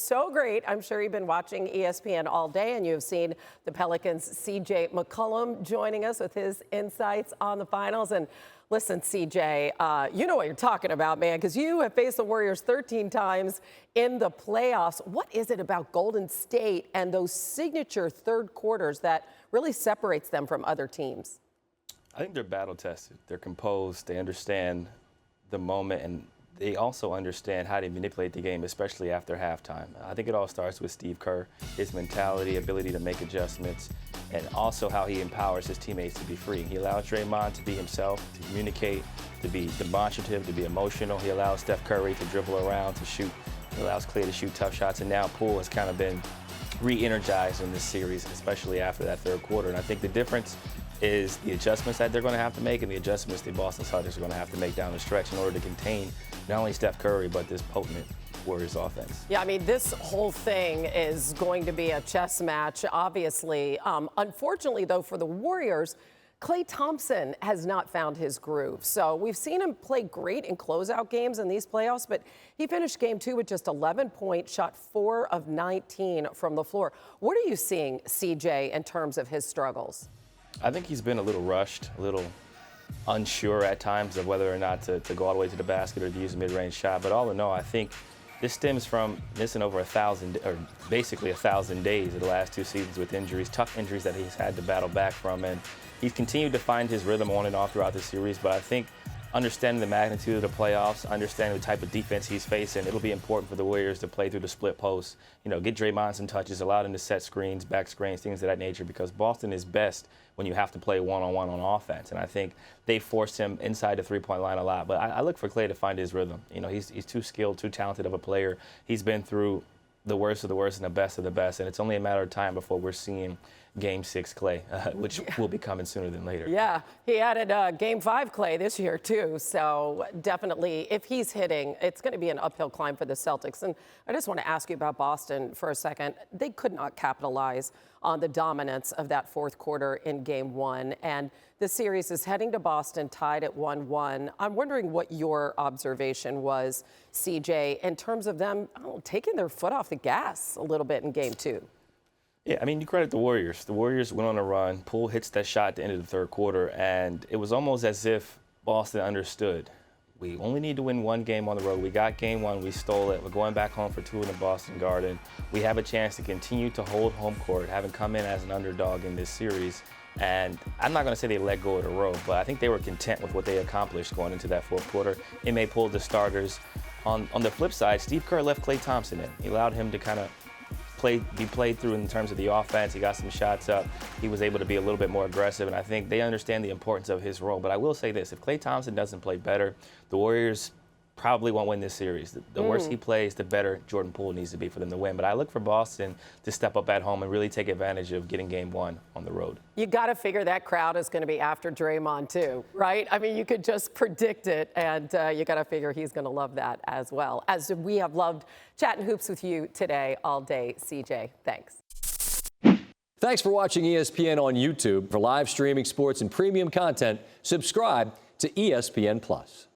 so great. I'm sure you've been watching ESPN all day and you've seen the Pelicans' CJ McCollum joining us with his insights on the finals. And listen, CJ, you know what you're talking about, man, because you have faced the Warriors 13 times in the playoffs. What is it about Golden State and those signature third quarters that really separates them from other teams? I think they're battle tested. They're composed. They understand the moment, and they also understand how to manipulate the game, especially after halftime. I think it all starts with Steve Kerr, his mentality, ability to make adjustments, and also how he empowers his teammates to be free. He allows Draymond to be himself, to communicate, to be demonstrative, to be emotional. He allows Steph Curry to dribble around, to shoot. He allows Klay to shoot tough shots, and now Poole has kind of been re-energized in this series, especially after that third quarter. And I think the difference is the adjustments that they're going to have to make and the adjustments the Boston Celtics are going to have to make down the stretch in order to contain not only Steph Curry, but this potent Warriors offense. Yeah, I mean, this whole thing is going to be a chess match, obviously. Unfortunately, though, for the Warriors, Klay Thompson has not found his groove. So we've seen him play great in closeout games in these playoffs, but he finished game 2 with just 11 points, shot 4 of 19 from the floor. What are you seeing, CJ, in terms of his struggles? I think he's been a little rushed, a little unsure at times of whether or not to go all the way to the basket or to use a mid-range shot. But all in all, I think this stems from missing over 1,000, or basically 1,000 days of the last 2 seasons with injuries, tough injuries that he's had to battle back from. And he's continued to find his rhythm on and off throughout the series. But I think understanding the magnitude of the playoffs, understanding the type of defense he's facing, it'll be important for the Warriors to play through the split post, get Draymond some touches, allow him to set screens, back screens, things of that nature, because Boston is best when you have to play one-on-one on offense. And I think they forced him inside the three-point line a lot. But I look for Klay to find his rhythm. He's too skilled, too talented of a player. He's been through the worst of the worst and the best of the best. And it's only a matter of time before we're seeing Game 6 Klay, which will be coming sooner than later. Yeah, he added Game 5 Klay this year, too. So definitely, if he's hitting, it's going to be an uphill climb for the Celtics. And I just want to ask you about Boston for a second. They could not capitalize on the dominance of that fourth quarter in Game 1. And the series is heading to Boston tied at 1-1. I'm wondering what your observation was, CJ, in terms of them taking their foot off the gas a little bit in Game 2. Yeah, I mean, you credit the Warriors. The Warriors went on a run. Poole hits that shot at the end of the third quarter, and it was almost as if Boston understood. We only need to win one game on the road. We got Game 1. We stole it. We're going back home for 2 in the Boston Garden. We have a chance to continue to hold home court, having come in as an underdog in this series. And I'm not going to say they let go of the road, but I think they were content with what they accomplished going into that fourth quarter. It may pull the starters. On the flip side, Steve Kerr left Klay Thompson in. He allowed him to kind of be played through in terms of the offense. He got some shots up. He was able to be a little bit more aggressive, and I think they understand the importance of his role. But I will say this, if Klay Thompson doesn't play better, the Warriors probably won't win this series. The worse he plays, the better Jordan Poole needs to be for them to win. But I look for Boston to step up at home and really take advantage of getting Game 1 on the road. You got to figure that crowd is going to be after Draymond too, right? I mean, you could just predict it, and you got to figure he's going to love that as well. As we have loved chatting hoops with you today all day, CJ. Thanks. Thanks for watching ESPN on YouTube. For live streaming sports and premium content, subscribe to ESPN+.